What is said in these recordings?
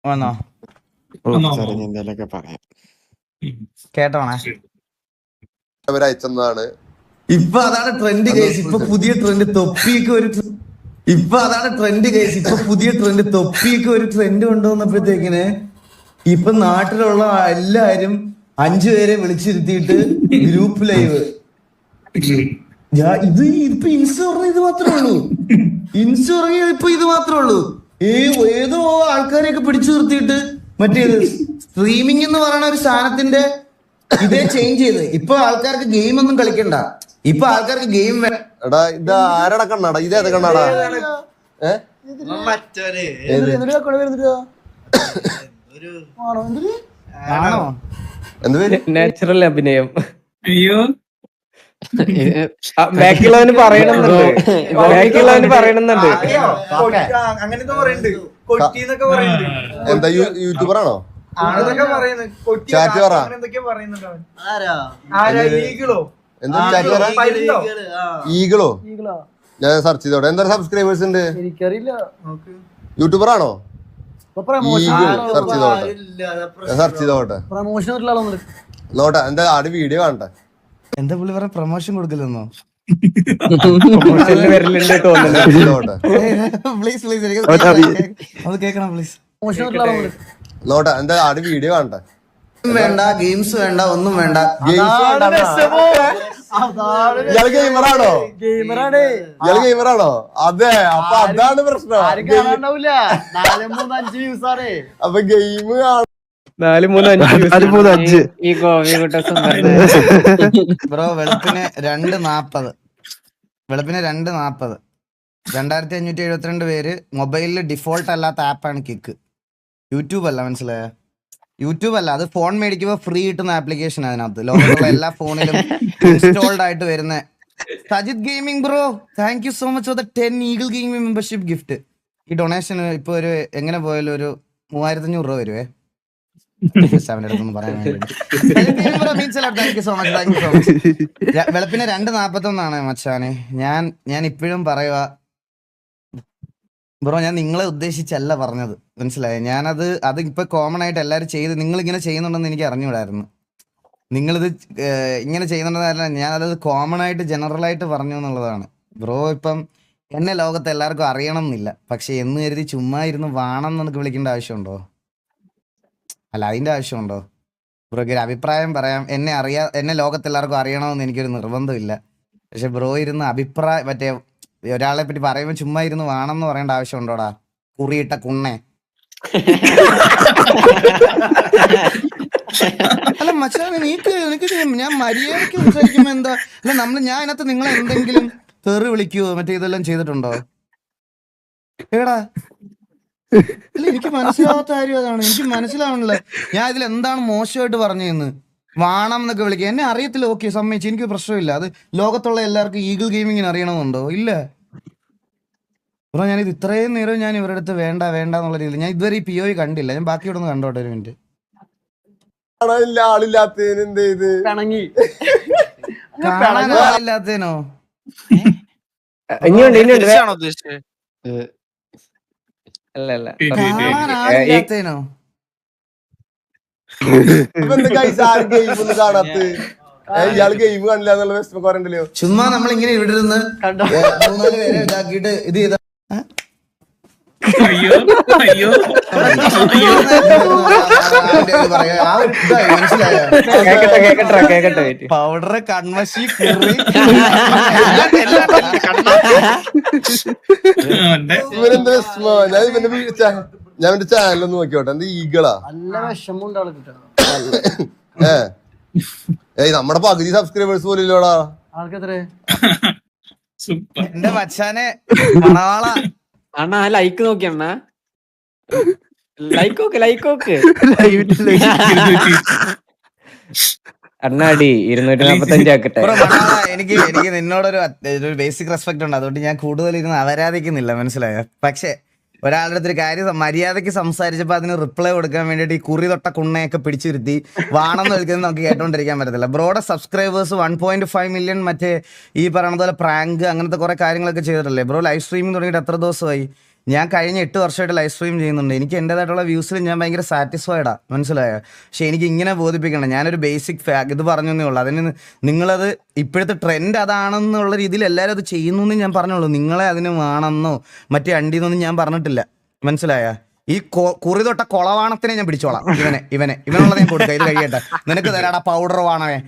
വന്നോ എന്തെങ്കിലുമൊക്കെ പറയാം. കേട്ടോണേ. അവരയച്ചെന്നാണ്. ഇപ്പൊ അതാണ് ട്രെൻഡ് കേസ്. ഇപ്പൊ പുതിയ ട്രെൻഡ് തൊപ്പിയൊക്കെ ഒരു തൊപ്പിയൊക്കെ ഒരു ട്രെൻഡ് കൊണ്ടുവന്നപ്പോഴത്തേക്കിന് ഇപ്പൊ നാട്ടിലുള്ള എല്ലാരും 5 പേരെ വിളിച്ചിരുത്തിയിട്ട് ഗ്രൂപ്പ് ലൈവ്. ഇത് ഇപ്പൊ ഇൻസ്റ്റ പറഞ്ഞ ഇത് മാത്രമേ ഉള്ളൂ. ഇൻസ്റ്റ പറഞ്ഞ ഇപ്പൊ ഇത് മാത്രമേ ഉള്ളൂ. ഏതോ ആൾക്കാരെയൊക്കെ പിടിച്ചു നിർത്തിയിട്ട് മറ്റേത് സ്ട്രീമിംഗ് എന്ന് പറയുന്ന ഒരു സാധനത്തിന്റെ ഇതേ ചേഞ്ച് ചെയ്ത് ഇപ്പൊ ആൾക്കാർക്ക് ഗെയിം ഒന്നും കളിക്കണ്ട. ഇപ്പൊ ആൾക്കാർക്ക് ഗെയിം എടാ ഇത് ആരടാ കണ്ണാടാ? ഇതേത് കണ്ണാടാ? ആണോ? എന്ത് പേര്? നാച്ചുറൽ അഭിനയം. അയ്യോ ബാക്കിയുള്ളവന് പറയണമെന്നുണ്ട്. എന്താ യൂട്യൂബർ ആണോ? ചാറ്റ് പറ. എന്താ ചാറ്റ് പറ? ഈഗിളോ? ഞാൻ സെർച്ച് ചെയ്തോട്ടെ. എന്താ സബ്സ്ക്രൈബേഴ്സ് ഉണ്ട്? യൂട്യൂബർ ആണോ? സെർച്ച് ചെയ്തോട്ടെ നോട്ടെ. എന്താ ആട് വീഡിയോ കാണട്ടെ. എന്താ പുള്ളി പറഞ്ഞ പ്രൊമോഷൻ കൊടുക്കില്ലെന്നോ? പ്ലീസ് അത് കേക്കണം പ്ലീസ്. നോട്ടെ. എന്താ ആട് വീഡിയോ കാണട്ടെ. വേണ്ട ഗെയിംസ് വേണ്ട ഒന്നും വേണ്ട. ഇയാള് ഗെയിമറാണോ? അതെ. അപ്പൊ അതാണ് പ്രശ്നം. അപ്പൊ ഗെയിം ബ്രോ വെളുപ്പിന് 2:40 2572 പേര് മൊബൈലിൽ ഡിഫോൾട്ട് അല്ലാത്ത ആപ്പാണ് കിക്ക്. യൂട്യൂബ് അല്ല, മനസ്സിലായ? യൂട്യൂബ് അല്ല, അത് ഫോൺ മേടിക്കുമ്പോൾ ഫ്രീ കിട്ടുന്ന ആപ്ലിക്കേഷൻ. അതിനകത്ത് ലോകത്തുള്ള എല്ലാ ഫോണിലും ഇൻസ്റ്റാൾഡ് ആയിട്ട് വരുന്ന Sajith gaming bro, thank you so much for the 10 eagle gaming membership gift. ഈ ഡൊണേഷൻ ഇപ്പൊ ഒരു എങ്ങനെ പോയാലും ഒരു 3500 രൂപ വരുവേ. വെളുപ്പിന് 2:41 മച്ചാനെ. ഞാൻ ഇപ്പോഴും പറയുക ബ്രോ, ഞാൻ നിങ്ങളെ ഉദ്ദേശിച്ചല്ല പറഞ്ഞത്, മനസ്സിലായോ? അത് ഇപ്പൊ കോമൺ ആയിട്ട് എല്ലാവരും നിങ്ങൾ ഇങ്ങനെ ചെയ്യുന്നുണ്ടെന്ന് എനിക്ക് അറിഞ്ഞുകൂടായിരുന്നു. നിങ്ങളിത് ഇങ്ങനെ ചെയ്യുന്നുണ്ടെന്നല്ല, ഞാനത് കോമൺ ആയിട്ട് ജനറൽ ആയിട്ട് പറഞ്ഞു എന്നുള്ളതാണ്. ബ്രോ ഇപ്പം എന്നെ ലോകത്ത് എല്ലാവർക്കും അറിയണം എന്നില്ല, പക്ഷെ എന്ന് കരുതി ചുമ്മാ ഇരുന്ന് വാണം എന്നൊക്കെ വിളിക്കേണ്ട ആവശ്യമുണ്ടോ? അല്ല, അതിന്റെ ആവശ്യമുണ്ടോ? ബ്രോയ്ക്ക് ഒരു അഭിപ്രായം പറയാം. എന്നെ ലോകത്ത് എല്ലാവർക്കും അറിയണമെന്ന് എനിക്കൊരു നിർബന്ധമില്ല. പക്ഷെ ബ്രോ ഇരുന്ന് മറ്റേ ഒരാളെ പറ്റി പറയുമ്പോൾ ചുമ്മാ ഇരുന്ന് വേണമെന്ന് പറയേണ്ട ആവശ്യമുണ്ടോടാ? കുറിയിട്ട കുണ്ണേ. അല്ല മച്ചാനെ, എനിക്ക് ഞാൻ മര്യാദക്ക് സംസാരിക്കുമ്പോ എന്താ? അല്ല ഞാൻ അതിനകത്ത് നിങ്ങളെ എന്തെങ്കിലും തെറി വിളിക്കുവോ മറ്റേ ഇതെല്ലാം ചെയ്തിട്ടുണ്ടോ? ഏടാ, അല്ല എനിക്ക് മനസ്സിലാവാത്ത കാര്യം അതാണ്. എനിക്ക് മനസ്സിലാവണില്ല ഞാൻ ഇതിൽ എന്താണ് മോശമായിട്ട് പറഞ്ഞതെന്ന്. വാണം എന്നൊക്കെ വിളിക്കുക, എന്നെ അറിയത്തില്ല, ഓക്കെ സമ്മതിച്ചു, എനിക്ക് പ്രശ്നമില്ല. അത് ലോകത്തുള്ള എല്ലാവർക്കും ഈഗിൾ ഗെയിമിങ്ങിന് അറിയണമെന്നുണ്ടോ? ഇല്ല ബ്രോ. ഞാനിത് ഇത്രയും നേരം ഞാൻ ഇവരുടെ അടുത്ത് വേണ്ട എന്നുള്ള രീതിയിൽ ഞാൻ ഇതുവരെ ഈ POE കണ്ടില്ല. ഞാൻ ബാക്കിയോടെ ഒന്ന് കണ്ടോട്ടെ ഒരു മിനിറ്റ്. ആളില്ലാത്തതിന് എന്ത് ചെയ്ത് ആളില്ലാത്തതിനോ? കാണാനാളില്ലാത്തതിനോ? കാണാത്ത ഇയാള് ഗെയിം കാണില്ല എന്നുള്ള വിഷമൊക്കെ പറയണ്ടല്ലോ. ചുമ്മാ നമ്മളിങ്ങനെ ഇവിടെ ഇരുന്ന് 3-4 പേരെ ഇതാക്കിയിട്ട് ഇത് ചെയ്ത പൗഡറ് കൺമശി ഇവരെന്താ വിഷമോ? ഞാൻ എന്റെ ചാനലൊന്ന് നോക്കിയോട്ടെ. എന്താ ഈഗിളാ? നമ്മുടെ പകുതി സബ്സ്ക്രൈബേഴ്സ് പോലില്ലോടാ. എന്റെ മച്ചാനെ അണ്ണാ ലൈക്ക് നോക്കി അണ്ണാ, ലൈക്ക് നോക്ക് അണ്ണാടി 245 ആക്കട്ടെ. എനിക്ക് നിന്നോടൊരു ബേസിക് റെസ്പെക്ട് ഉണ്ട്, അതുകൊണ്ട് ഞാൻ കൂടുതൽ ഇരുന്ന് അവരാധിക്കുന്നില്ല, മനസ്സിലായോ? പക്ഷെ ഒരാളുടെ അടുത്തൊരു കാര്യം മര്യാദയ്ക്ക് സംസാരിച്ചപ്പോൾ അതിന് റിപ്ലൈ കൊടുക്കാൻ വേണ്ടിയിട്ട് ഈ കുറി തൊട്ട കുണ്ണയൊക്കെ പിടിച്ചിരുത്തി വാണെന്ന് വിളിക്കുന്നത് നമുക്ക് കേട്ടോണ്ടിരിക്കാൻ പറ്റത്തില്ല. ബ്രോയുടെ സബ്സ്ക്രൈബേഴ്സ് 1.5 മില്യൺ മറ്റേ ഈ പറയുന്ന പോലെ പ്രാങ്ക് അങ്ങനത്തെ കുറെ കാര്യങ്ങളൊക്കെ ചെയ്തിട്ടല്ലേ ബ്രോ? ലൈവ് സ്ട്രീമിംഗ് തുടങ്ങിയിട്ട് എത്ര ദിവസമായി? ഞാൻ കഴിഞ്ഞ 8 വർഷമായിട്ട് ലൈവ് സ്ട്രീം ചെയ്യുന്നുണ്ട്. എനിക്ക് എൻ്റെതായിട്ടുള്ള വ്യൂസിൽ ഞാൻ ഭയങ്കര സാറ്റിസ്ഫൈഡാ, മനസ്സിലായോ? പക്ഷെ എനിക്ക് ഇങ്ങനെ ബോധിപ്പിക്കണം. ഞാനൊരു ബേസിക് ഇത് പറഞ്ഞേ ഉള്ളൂ. അതിന് നിങ്ങളത് ഇപ്പോഴത്തെ ട്രെൻഡ് അതാണെന്നുള്ള രീതിയിൽ എല്ലാവരും അത് ചെയ്യുന്നു എന്ന് ഞാൻ പറഞ്ഞോളൂ. നിങ്ങളെ അതിന് വേണമെന്നോ മറ്റേ അണ്ടിന്നൊന്നും ഞാൻ പറഞ്ഞിട്ടില്ല, മനസ്സിലായ? ഈ കുറി തൊട്ട കൊളവാണത്തിനെ ഞാൻ പിടിച്ചോളാം. ഇവനുള്ളത് ഞാൻ കൊടുക്കാം. ഇത് കഴിയട്ടെ, നിനക്ക് തരാടാ പൗഡർ വാണവേ.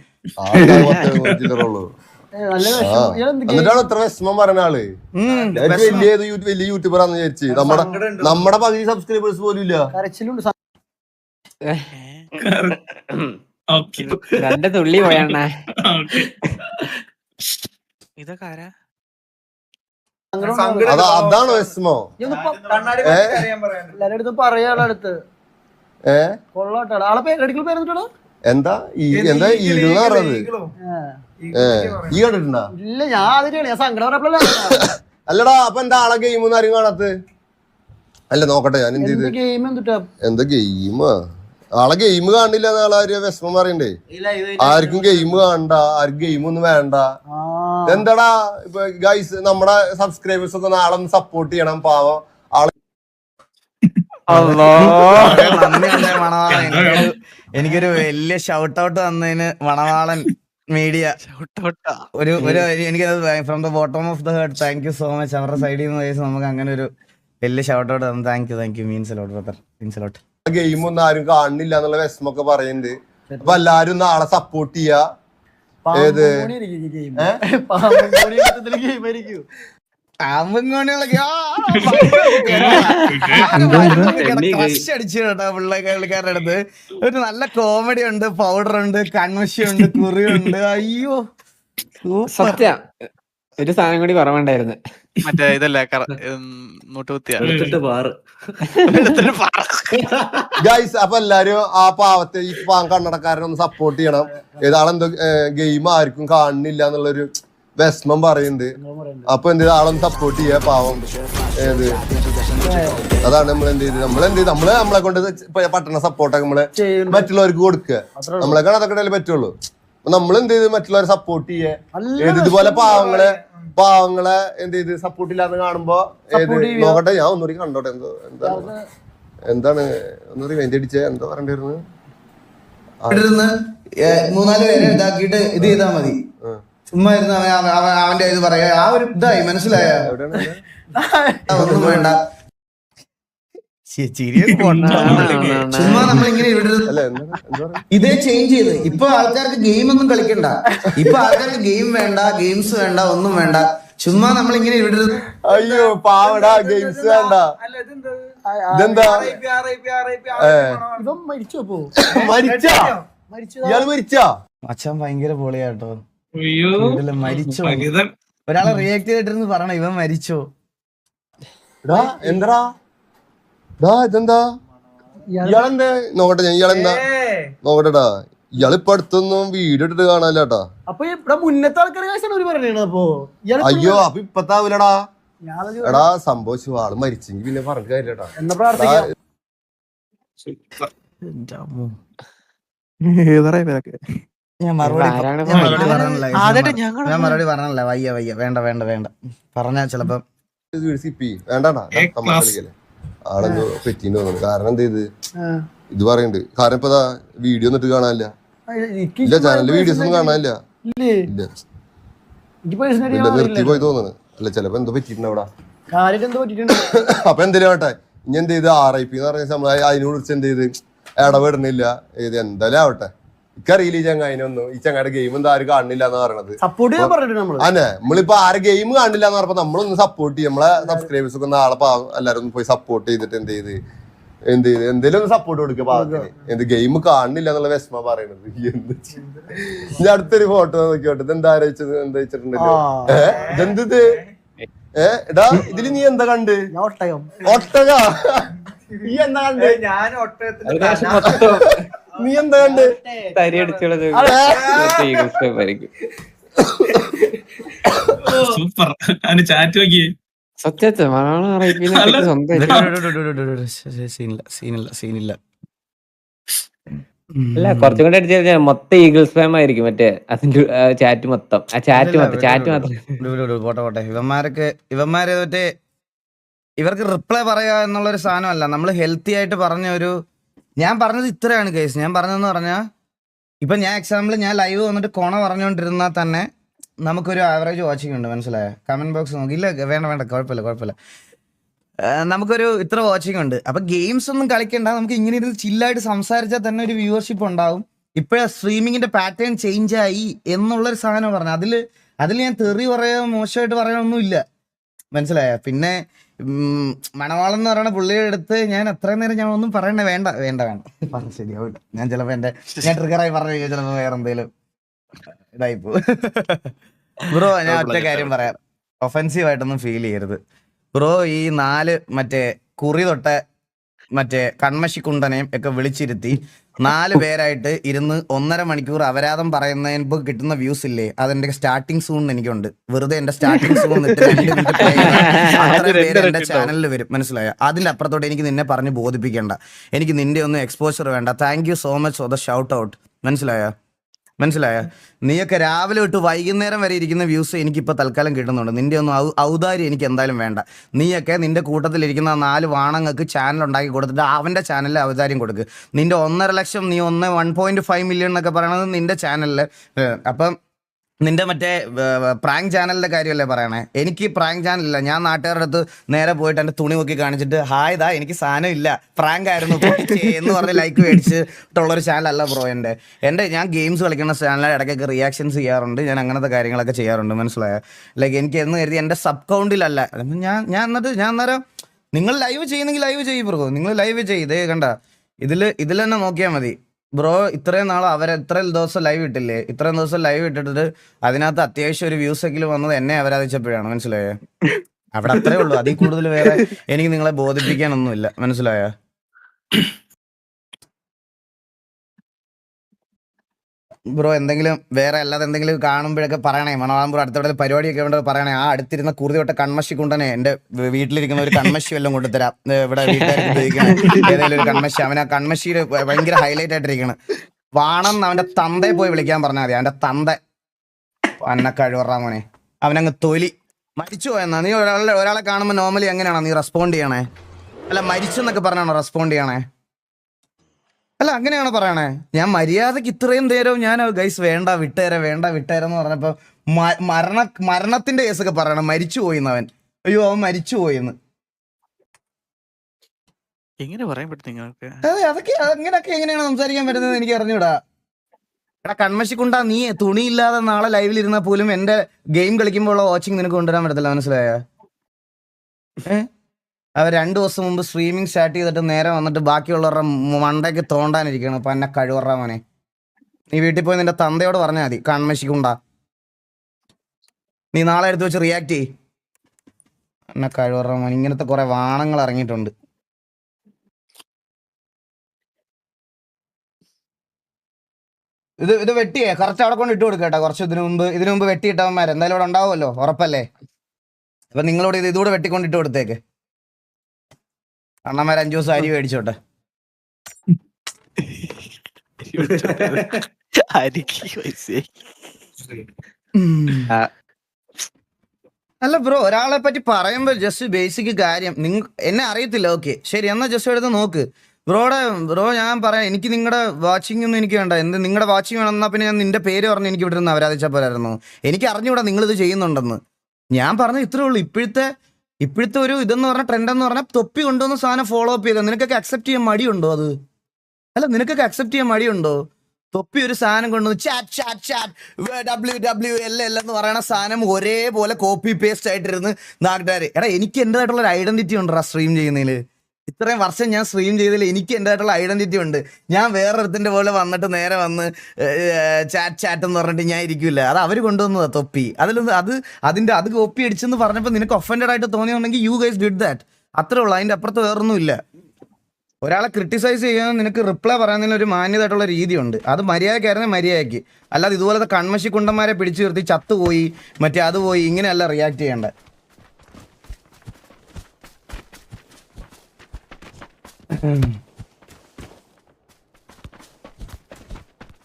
എന്നിട്ടാണ് ഇത്ര വിഷമം പറഞ്ഞ ആള്. വലിയ യൂട്യൂബർ ആണെന്ന് വിചാരിച്ച് നമ്മുടെ പകുതി സബ്സ്ക്രൈബേഴ്സ് പോലും ഇല്ല. രണ്ട് തുള്ളി പോയണ്ണ. അതാണോ വിഷമോ? എല്ലാരും പറയാളടുത്ത് എന്താ എന്താ ഈഗിൾന്ന് പറഞ്ഞത്? ഈ കണ്ടിട്ടുണ്ടാ? ഇല്ല, ഞാൻ ആദ്യമായിട്ടാണ്. ഞാൻ സങ്കടം പറഞ്ഞപ്പോഴല്ലേ. അല്ലടാ, അപ്പൊ എന്താ ആളെ ഗെയിം ഒന്നും ആരും കാണാത്ത? അല്ല നോക്കട്ടെ, ഞാൻ എന്ത് ചെയ്ത് എന്താ ഗെയിമാ? ആളെ ഗെയിം കാണില്ല എന്നാളാര് വിഷമം പറയണ്ടേ? ആർക്കും ഗെയിം കാണണ്ട, ആർക്കും ഗെയിം ഒന്നും വേണ്ട. എന്താടാ ഇപ്പൊ ഗൈസ്, നമ്മുടെ സബ്സ്ക്രൈബേഴ്സ് ഒക്കെ നാളെ ഒന്ന് സപ്പോർട്ട് ചെയ്യണം. പാവം ആള് എനിക്കൊരു വലിയ ഷൗട്ട് ഔട്ട് തന്നതിന് മണവാളൻ മീഡിയ ഒരു എനിക്കത് from the bottom of the heart thank you so much. അവരുടെ സൈഡിൽ നിന്ന് നമുക്ക് അങ്ങനെ ഒരു വലിയ ഷൗട്ട് ഔട്ട് തന്നു. Thank you means lot brother, means lot. Game ഒന്നും ആരും കാണില്ല എന്നുള്ള വിഷമൊക്കെ പറയുന്നുണ്ട്. അപ്പൊ എല്ലാരും നാളെ സപ്പോർട്ട് ചെയ്യാ. ഏത് പുള്ളിക്കാരുടെ അടുത്ത് ഒരു നല്ല കോമഡി ഉണ്ട്, പൗഡർ ഉണ്ട്, കൺമഷി ഉണ്ട്, കുറിയുണ്ട്. അയ്യോ സത്യ ഒരു സാധനം കൂടി കുറവുണ്ടായിരുന്നു. മറ്റേ ഇതല്ലേ ഗൈസ്, അപ്പൊ എല്ലാരും ആ പാവത്തെ ഈ കണ്ണടക്കാരനൊന്ന് സപ്പോർട്ട് ചെയ്യണം. ഏതാളെന്തോ ഗെയിം ആർക്കും കാണുന്നില്ല എന്നുള്ളൊരു വിഷമം പറയുന്നുണ്ട്. അപ്പൊ എന്ത് ചെയ്ത് ആളൊന്ന് സപ്പോർട്ട് ചെയ്യാ, പാവം. ഏത് അതാണ് നമ്മൾ എന്ത് ചെയ്ത് നമ്മളെ കൊണ്ട് പറ്റുന്ന സപ്പോർട്ടൊക്കെ നമ്മള് മറ്റുള്ളവർക്ക് കൊടുക്കുക. നമ്മളെ കാണാൻ അതൊക്കെ പറ്റുള്ളൂ. നമ്മളെന്ത് ചെയ്ത് മറ്റുള്ളവരെ സപ്പോർട്ട് ചെയ്യേ. ഇതുപോലെ പാവങ്ങളെ എന്ത് ചെയ്ത് സപ്പോർട്ട് ഇല്ലാന്ന് കാണുമ്പോ നോക്കട്ടെ, ഞാൻ ഒന്നുകൂടി കണ്ടോട്ടെ. എന്താണ് ഒന്ന് റിവൈൻഡ് അടിച്ചേ, എന്താ പറയണ്ടിരുന്നത്? 3-4 പേരെ ഇതാക്കിയിട്ട് ഇത് ചെയ്താ മതി. ചുമ്മാ ഇരുന്ന് അവന്റെ ഇത് പറയാ. ആ ഒരു ഇതായി മനസ്സിലായ. ഒന്നും വേണ്ട, ചുമ്മാ നമ്മളിങ്ങനെ ഇതേ ചേഞ്ച് ചെയ്ത്. ഇപ്പൊ ആൾക്കാർക്ക് ഗെയിം ഒന്നും കളിക്കണ്ട. ഇപ്പൊ ആൾക്കാർക്ക് ഗെയിം വേണ്ട, ഗെയിംസ് വേണ്ട, ഒന്നും വേണ്ട. ചുമ്മാ നമ്മളിങ്ങനെ ഇവിടരുത്. അയ്യോ പാവടാ, ഗെയിംസ് വേണ്ട. ഇതെന്താ ഇയാള് മരിച്ചാ? അച്ഛൻ ഭയങ്കര പൊളിയാട്ടോ. മരിച്ചോ? ഒരാളെ റിയാക്ട് ചെയ്തിട്ടിരുന്ന് പറയണ ഇവൻ മരിച്ചോ? എന്താ ഇതെന്താ? ഇയാളെന്താ നോക്കട്ടെ, ഞാൻ ഇയാളെന്താ നോക്കട്ടെടാ. ഇയാളിപ്പോ അടുത്തൊന്നും വീഡിയോ ഇട്ടിട്ട് കാണാനില്ലാട്ടാ. അപ്പൊ ഇവിടെ മുന്നത്തെ ആൾക്കാർ അപ്പൊ അയ്യോ, അപ്പൊ ഇപ്പത്താവൂലടാ. എടാ സംഭവിച്ചു, ആള് മരിച്ചെങ്കിൽ പിന്നെ പറഞ്ഞ കാര്യട്ടാ. ഞാൻ മറുപടി പറഞ്ഞല്ല. വയ്യ വേണ്ട പറഞ്ഞാ ചെലപ്പോ വേണ്ടാ കളിക്കല്ലേ. ആളെന്തോ പറ്റീന്ന് തോന്നുന്നു. കാരണം എന്ത് ചെയ്ത് ഇത് പറയണ്ട്. കാരണം ഇപ്പൊ വീഡിയോ ഒന്നിട്ട് കാണാനില്ല. ഇല്ല, ചാനലില് വീഡിയോസ് ഒന്നും കാണാനില്ല. ഇല്ല, നിർത്തി പോയി തോന്നുന്നു. അല്ല ചിലപ്പോ എന്തോ പറ്റിട്ടുണ്ട് അവിടെ. അപ്പൊ എന്തേലും ആവട്ടെ, ഇനി എന്ത് ചെയ്ത് RIP എന്ന് പറഞ്ഞ സംഭവം അതിനെ കുറിച്ച് എന്ത് ചെയ്ത് ഇടപെടുന്നില്ല. ഏത് എന്തായാലും ആവട്ടെ. എനിക്കറിയില്ല ഈ ചങ്ങായിനൊന്നും. ഈ ചങ്ങായിട്ട് ഗെയിം എന്താ ആരും കാണില്ല എന്ന് പറയണത്. അതെ, നമ്മളിപ്പോ ആരും ഗെയിം കാണില്ല എന്ന് പറഞ്ഞപ്പോ നമ്മളൊന്ന് സപ്പോർട്ട് ചെയ്യും. നമ്മളെ സബ്സ്ക്രൈബേഴ്സ് ഒക്കെ നാളെ എല്ലാരും ഒന്ന് പോയി സപ്പോർട്ട് ചെയ്തിട്ട് എന്ത് ചെയ്ത് എന്തേലും ഒന്ന് സപ്പോർട്ട് കൊടുക്കുക പാവത്തിന്. എന്ത് ഗെയിം കാണില്ല എന്നുള്ള വിഷമ പറയണത്. ഞാൻ അടുത്തൊരു ഫോട്ടോ നോക്കിയോട്ടെ. ഇതെന്താ എന്താ വെച്ചിട്ടുണ്ടല്ലോ. ഇതെന്ത് എടാ, ഇതില് നീ എന്താ കണ്ട്? ഒട്ടക. നീ എന്താ കണ്ട്? നീ എന്താ കണ്ട്? സൂപ്പർ. ചാറ്റ് നോക്കിയേ. സത്യത്തെ സീനില്ല. അല്ല, കുറച്ചും കൂടെ അടിച്ചു മൊത്തം ഈഗിൾസ് ഫാം ആയിരിക്കും. മറ്റേ അതിന്റെ ചാറ്റ് മൊത്തം ചാറ്റ് മാത്രം പോട്ടെ. ഇവന്മാരെ മറ്റേ ഇവർക്ക് റിപ്ലൈ പറയുക എന്നുള്ളൊരു സാധനമല്ല. നമ്മൾ ഹെൽത്തി ആയിട്ട് പറഞ്ഞ ഒരു, ഞാൻ പറഞ്ഞത് ഇത്രയാണ് കേസ്. ഞാൻ പറഞ്ഞതെന്ന് പറഞ്ഞാൽ ഇപ്പം ഞാൻ എക്സാമ്പിൾ ഞാൻ ലൈവ് വന്നിട്ട് കൊണ പറഞ്ഞുകൊണ്ടിരുന്നാൽ തന്നെ നമുക്കൊരു ആവറേജ് വാച്ചിങ് ഉണ്ട്, മനസ്സിലായോ? കമന്റ് ബോക്സ് നോക്കി. ഇല്ല വേണ്ട കുഴപ്പമില്ല. നമുക്കൊരു ഇത്ര വാച്ചിങ് ഉണ്ട്. അപ്പം ഗെയിംസ് ഒന്നും കളിക്കണ്ട, നമുക്ക് ഇങ്ങനെ ഇരുന്ന് ചില്ലായിട്ട് സംസാരിച്ചാൽ തന്നെ ഒരു വ്യൂവർഷിപ്പ് ഉണ്ടാവും. ഇപ്പോഴാ സ്ട്രീമിങ്ങിന്റെ പാറ്റേൺ ചേഞ്ച് ആയി എന്നുള്ളൊരു സാധനം പറഞ്ഞു. അതിൽ ഞാൻ തെറി പറയാ മോശമായിട്ട് പറയാനൊന്നുമില്ല, മനസ്സിലായ? പിന്നെ മണവാളം എന്ന് പറയുന്ന പുള്ളിയുടെ അടുത്ത് ഞാൻ അത്രയും നേരം ഞാൻ ഒന്നും പറയണേ. വേണ്ട ശരിയാവില്ല. ഞാൻ ചിലപ്പോ ഞാൻ ട്രിഗറായി പറഞ്ഞു ചിലപ്പോ വേറെ എന്തേലും ഇതായിപ്പോ. ബ്രോ ഞാൻ ഒറ്റ കാര്യം പറയാം, ഒഫൻസീവ് ആയിട്ടൊന്നും ഫീൽ ചെയ്യരുത് ബ്രോ. ഈ 4 മറ്റേ കുറി തൊട്ട മറ്റേ കൺമശിക്കുണ്ടനെയും ഒക്കെ വിളിച്ചിരുത്തി 4 പേരായിട്ട് ഇരുന്ന് 1.5 മണിക്കൂർ അപരാധം പറയുന്നതിന് കിട്ടുന്ന വ്യൂസ് ഇല്ലേ, അതെന്റെ സ്റ്റാർട്ടിങ് സൂൺ എനിക്കുണ്ട്. വെറുതെ എന്റെ സ്റ്റാർട്ടിങ് സൂൺ എന്റെ ചാനലിൽ വരും, മനസ്സിലായോ? അതിന്റെ അപ്പുറത്തോട്ട് എനിക്ക് നിന്നെ പറഞ്ഞ് ബോധിപ്പിക്കേണ്ട, എനിക്ക് നിന്റെ ഒന്നും എക്സ്പോഷർ വേണ്ട. Thank you so much for the shout out, മനസ്സിലായോ? നീയൊക്കെ രാവിലെ തൊട്ട് വൈകുന്നേരം വരെ ഇരിക്കുന്ന വ്യൂസ് എനിക്കിപ്പോൾ തൽക്കാലം കിട്ടുന്നുണ്ട്. നിന്റെ ഒന്നും ഔദാര്യം എനിക്ക് എന്തായാലും വേണ്ട. നീയൊക്കെ നിന്റെ കൂട്ടത്തിലിരിക്കുന്ന 4 വാണങ്ങൾക്ക് ചാനൽ ഉണ്ടാക്കി കൊടുത്തിട്ട് അവൻ്റെ ചാനലിൽ ഔദാര്യം കൊടുക്കുക. നിന്റെ 1.5 ലക്ഷം, നീ 1.5 മില്യൺ എന്നൊക്കെ പറയണത് നിന്റെ ചാനലിൽ. അപ്പം നിന്റെ മറ്റേ പ്രാങ്ക് ചാനലിന്റെ കാര്യമല്ലേ പറയണേ? എനിക്ക് പ്രാങ്ക് ചാനലില്ല. ഞാൻ നാട്ടുകാരുടെ അടുത്ത് നേരെ പോയിട്ട് എൻ്റെ തുണി നോക്കി കാണിച്ചിട്ട് ഹായ് ദാ എനിക്ക് സാധനം ഇല്ല, പ്രാങ്ക് ആയിരുന്നു എന്ന് പറഞ്ഞ് ലൈക്ക് മേടിച്ചിട്ടുള്ളൊരു ചാനലല്ല ബ്രോ എൻ്റെ. ഞാൻ ഗെയിംസ് കളിക്കുന്ന ചാനലിൽ ഇടയ്ക്കൊക്കെ റിയാക്ഷൻസ് ചെയ്യാറുണ്ട്, ഞാൻ അങ്ങനത്തെ കാര്യങ്ങളൊക്കെ ചെയ്യാറുണ്ട്, മനസ്സിലായോ? ലൈക്ക് എനിക്ക് എന്ന് കരുതി എൻ്റെ സബ് കൗണ്ടിലല്ല. ഞാൻ അന്നേരം നിങ്ങൾ ലൈവ് ചെയ്യുന്നെങ്കിൽ ലൈവ് ചെയ്യും ബ്രോ, നിങ്ങൾ ലൈവ് ചെയ്തേ. കണ്ട ഇതിൽ തന്നെ നോക്കിയാൽ മതി ബ്രോ. ഇത്രയും നാൾ ഇത്രയും ദിവസം ലൈവ് ഇട്ടില്ലേ, ഇത്രയും ദിവസം ലൈവ് ഇട്ടിട്ട് അതിനകത്ത് അത്യാവശ്യം ഒരു വ്യൂസ് എങ്കിലും വന്നത് എന്നെ അപരാധിച്ചപ്പോഴാണ്, മനസ്സിലായോ? അവിടെ അത്രേ ഉള്ളൂ, അതിൽ കൂടുതൽ വേറെ എനിക്ക് നിങ്ങളെ ബോധിപ്പിക്കാനൊന്നുമില്ല, മനസ്സിലായോ? ബ്രോ എന്തെങ്കിലും വേറെ അല്ലാതെ എന്തെങ്കിലും കാണുമ്പോഴൊക്കെ പറയണേ. മണവാളം ബ്രോ അടുത്തവിടെ പരിപാടിയൊക്കെ വേണ്ട പറയണേ. ആ അടുത്തിരുന്ന കുറുതി തൊട്ട കൺമശി കൊണ്ടനെ എൻ്റെ വീട്ടിലിരിക്കുന്ന ഒരു കൺമശി വല്ലതും കൊണ്ടുതരാം. ഇവിടെ വീട്ടുകാർക്ക് ഉപയോഗിക്കണം ഏതെങ്കിലും ഒരു കൺമശി. അവൻ ആ കൺമശിയുടെ ഭയങ്കര ഹൈലൈറ്റ് ആയിട്ടിരിക്കണം. വാണം അവൻ്റെ തന്തയെ പോയി വിളിക്കാൻ പറഞ്ഞാൽ മതി. അവൻ്റെ തന്ത അന്ന കഴിവറാ മോനെ, അവനങ്ങ് തൊലി. മരിച്ചു പോയെന്നാ നീ ഒരാളെ കാണുമ്പോൾ നോർമലി എങ്ങനെയാണോ നീ റെസ്പോണ്ട് ചെയ്യണേ? അല്ല മരിച്ചെന്നൊക്കെ പറഞ്ഞാണോ റെസ്പോണ്ട് ചെയ്യണേ? അല്ല അങ്ങനെയാണോ പറയണേ? ഞാൻ മര്യാദക്ക് ഇത്രയും നേരവും ഞാൻ ഗൈസ് വേണ്ട വിട്ടേരെ എന്ന് പറഞ്ഞപ്പോ മരണത്തിന്റെ കേസൊക്കെ പറയണം. മരിച്ചു പോയിന്ന് അവൻ. അയ്യോ അവൻ മരിച്ചു പോയിന്ന് എങ്ങനെ പറയാൻ പറ്റും നിങ്ങൾക്ക്? അതെ അതൊക്കെ അങ്ങനെയൊക്കെ എങ്ങനെയാണ് സംസാരിക്കാൻ പറ്റുന്നത് എനിക്ക് അറിഞ്ഞൂടാ. എടാ കൺമശിക്കുണ്ടാ, നീ തുണിയില്ലാതെ നാളെ ലൈവിൽ ഇരുന്നാൽ പോലും എന്റെ ഗെയിം കളിക്കുമ്പോൾ വാച്ചിങ് നിനക്ക് കൊണ്ടുവരാൻ പറ്റത്തില്ല, മനസ്സിലായ? അവർ 2 ദിവസം മുമ്പ് സ്ട്രീമിങ് സ്റ്റാർട്ട് ചെയ്തിട്ട് നേരെ വന്നിട്ട് ബാക്കിയുള്ളവരുടെ മണ്ടയ്ക്ക് തോണ്ടാനിരിക്കണം. അപ്പൊ എന്നെ കഴിവറ മോനെ, നീ വീട്ടിൽ പോയി നിന്റെ തന്തയോട് പറഞ്ഞാൽ മതി കൺമശിക്കുണ്ടാ. നീ നാളെ എടുത്ത് വെച്ച് റിയാക്ട് ചെയ്. എന്നെ കഴിവറ മോനെ, ഇങ്ങനത്തെ കുറെ വാണങ്ങൾ ഇറങ്ങിയിട്ടുണ്ട്. ഇത് വെട്ടിയേ കുറച്ച് അവിടെ കൊണ്ട് ഇട്ട് കൊടുക്കട്ടെ. കുറച്ച് ഇതിനു മുമ്പ് വെട്ടിയിട്ടവന്മാർ എന്തായാലും ഇവിടെ ഉണ്ടാവുമല്ലോ, ഉറപ്പല്ലേ? അപ്പൊ നിങ്ങളോട് ഇതുകൂടെ വെട്ടിക്കൊണ്ടിട്ട് കൊടുത്തേക്ക്. അണ്ണന്മാർ 5 ദിവസം അരി മേടിച്ചോട്ടെ. അല്ല ബ്രോ, ഒരാളെ പറ്റി പറയുമ്പോ ജസ്റ്റ് ബേസിക് കാര്യം എന്നെ അറിയത്തില്ല, ഓക്കെ ശരി, എന്നാ ജസ്റ്റ് എടുത്ത് നോക്ക്. ബ്രോ ഞാൻ പറയാം, എനിക്ക് നിങ്ങളുടെ വാച്ചിങ് ഒന്നും എനിക്ക് വേണ്ട. നിങ്ങളുടെ വാച്ചിങ് വേണമെന്നാ പിന്നെ ഞാൻ നിന്റെ പേര് പറഞ്ഞ് എനിക്ക് ഇവിടെ നിന്ന് അപരാധിച്ച പോലായിരുന്നു. എനിക്ക് അറിഞ്ഞൂടാ നിങ്ങളിത് ചെയ്യുന്നുണ്ടെന്ന്. ഞാൻ പറഞ്ഞു ഇത്രേ ഉള്ളൂ. ഇപ്പോഴത്തെ ഒരു ഇതെന്ന് പറഞ്ഞ ട്രെൻഡ് എന്ന് പറഞ്ഞാൽ തൊപ്പി കൊണ്ടുവന്ന സാധനം ഫോളോ അപ്പ് ചെയ്തോ. നിനക്കൊക്കെ അക്സെപ്റ്റ് ചെയ്യാൻ മടിയുണ്ടോ? നിനക്കൊക്കെ അക്സെപ്റ്റ് ചെയ്യാൻ മടിയുണ്ടോ? തൊപ്പി ഒരു സാധനം കൊണ്ടുവന്ന് WWL എന്ന് പറയുന്ന സാധനം ഒരേപോലെ കോപ്പി പേസ്റ്റ് ആയിട്ടിരുന്ന് നാട്ടുകാര്. എടാ എനിക്ക് എൻ്റെതായിട്ടുള്ള ഒരു ഐഡന്റിറ്റി ഉണ്ട് സ്ട്രീം ചെയ്യുന്നതിൽ. ഇത്രയും വർഷം ഞാൻ സ്ട്രീം ചെയ്തതിൽ എനിക്ക് എൻ്റെതായിട്ടുള്ള ഐഡന്റിറ്റി ഉണ്ട്. ഞാൻ വേറൊരുത്തിൻ്റെ പോലെ വന്നിട്ട് നേരെ വന്ന് ചാറ്റ് എന്ന് പറഞ്ഞിട്ട് ഞാൻ ഇരിക്കില്ല. അത് അവർ കൊണ്ടുവന്നതാ തൊപ്പി. അത് കോപ്പി അടിച്ചെന്ന് പറഞ്ഞപ്പോൾ നിനക്ക് ഒഫൻഡഡ് ആയിട്ട് തോന്നിയുണ്ടെങ്കിൽ യു ഗൈസ് ഡിഡ് ദാറ്റ്. അത്രേ ഉള്ളൂ, അതിൻ്റെ അപ്പുറത്ത് വേറൊന്നുമില്ല. ഒരാളെ ക്രിട്ടിസൈസ് ചെയ്യാൻ നിനക്ക് റിപ്ലൈ പറയുന്നതിന് ഒരു മാന്യതായിട്ടുള്ള രീതിയുണ്ട്. അത് മര്യാദക്കായിരുന്നേ മര്യാദയ്ക്ക്, അല്ലാതെ ഇതുപോലത്തെ കൺമശി കുണ്ടന്മാരെ പിടിച്ചു നിർത്തി ചത്തുപോയി മറ്റേ അത് പോയി ഇങ്ങനെയല്ല റിയാക്ട് ചെയ്യേണ്ടത്.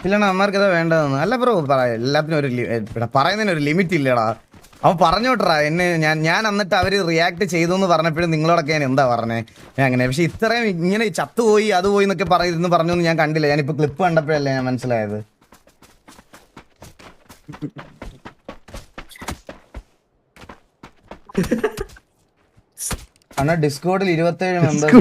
ഇല്ലണ അമ്മമാർക്ക് ഇതാ വേണ്ടതെന്ന്. അല്ല ബ്രോ, എല്ലാത്തിനും ഒരു പറയുന്നതിന് ഒരു ലിമിറ്റ് ഇല്ലടാ. അവൻ പറഞ്ഞോട്ടറാ എന്നെ ഞാൻ എന്നിട്ട് അവര് റിയാക്ട് ചെയ്തു എന്ന് പറഞ്ഞപ്പോഴും നിങ്ങളോടൊക്കെ ഞാൻ എന്താ പറഞ്ഞേ ഞാൻ അങ്ങനെ. പക്ഷെ ഇത്രയും ഇങ്ങനെ ചത്തുപോയി അത് പോയി എന്നൊക്കെ പറയുന്നു പറഞ്ഞു ഞാൻ കണ്ടില്ല. ഞാനിപ്പോ ക്ലിപ്പ് കണ്ടപ്പോഴല്ലേ ഞാൻ മനസ്സിലായത്. അണ്ണാ ഡിസ്കോഡിൽ 27 മെമ്പേഴ്സ്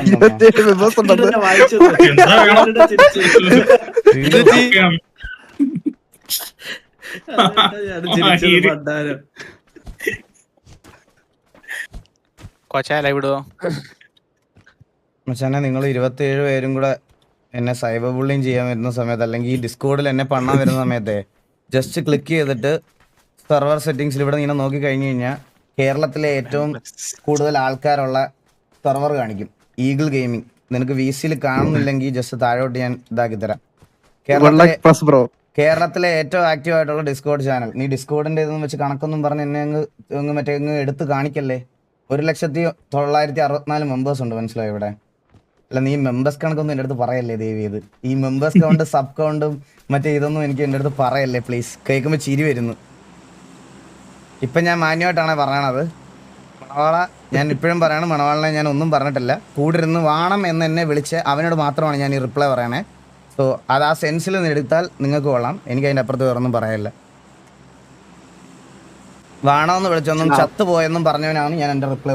കൊച്ചാല വിടുവോ? മച്ചാനെ നിങ്ങൾ 27 പേരും കൂടെ എന്നെ സൈബർ ബുള്ളിങ് ചെയ്യാൻ വരുന്ന സമയത്ത് അല്ലെങ്കിൽ ഈ ഡിസ്കോഡിൽ എന്നെ പണ്ണാൻ വരുന്ന സമയത്തെ ജസ്റ്റ് ക്ലിക്ക് ചെയ്തിട്ട് സെർവർ സെറ്റിംഗ്സിൽ ഇവിടെ ഇങ്ങനെ നോക്കി കഴിഞ്ഞു കഴിഞ്ഞാൽ കേരളത്തിലെ ഏറ്റവും കൂടുതൽ ആൾക്കാരുള്ള സെർവർ കാണിക്കും, ഈഗിൾ ഗെയിമിംഗ്. നിനക്ക് VC-യിൽ കാണുന്നില്ലെങ്കിൽ ജസ്റ്റ് താഴോട്ട് ഞാൻ ഇതാക്കി തരാം. കേരളത്തിലെ ഏറ്റവും ആക്റ്റീവ് ആയിട്ടുള്ള ഡിസ്കോഡ് ചാനൽ. നീ ഡിസ്കോഡിന്റെ ഇതെന്ന് വെച്ച് കണക്കൊന്നും പറഞ്ഞ് എന്നെ അങ്ങ് മറ്റേ എടുത്ത് കാണിക്കല്ലേ. 1,964 മെമ്പേഴ്സ് ഉണ്ട്, മനസ്സിലായോ ഇവിടെ. അല്ല നീ മെമ്പേഴ്സ് കണക്കൊന്നും എൻ്റെ അടുത്ത് പറയല്ലേ ദേവി. ഇത് ഈ മെമ്പേഴ്സ് കൗണ്ട് സബ് കൗണ്ടും മറ്റേ ഇതൊന്നും എനിക്ക് എൻ്റെ അടുത്ത് പറയല്ലേ പ്ലീസ്. കേൾക്കുമ്പോൾ ചിരി വരുന്നു. ഇപ്പം ഞാൻ മാന്യമായിട്ടാണ് പറയണത്. മണവാള ഞാൻ ഇപ്പോഴും പറയണം, മണവാളിനെ ഞാൻ ഒന്നും പറഞ്ഞിട്ടില്ല. കൂടിരുന്ന് വാണം എന്ന് എന്നെ വിളിച്ച് അവനോട് മാത്രമാണ് ഞാൻ ഈ റിപ്ലൈ പറയണേ. സോ അത് ആ സെൻസിൽ നിന്ന് എടുത്താൽ നിങ്ങൾക്ക് കൊള്ളാം, എനിക്ക് അതിൻ്റെ അപ്പുറത്ത് വേറൊന്നും പറയാനില്ല. വാണമെന്ന് വിളിച്ചൊന്നും ചത്തുപോയെന്നും പറഞ്ഞവനാണ് ഞാൻ എൻ്റെ റിപ്ലൈ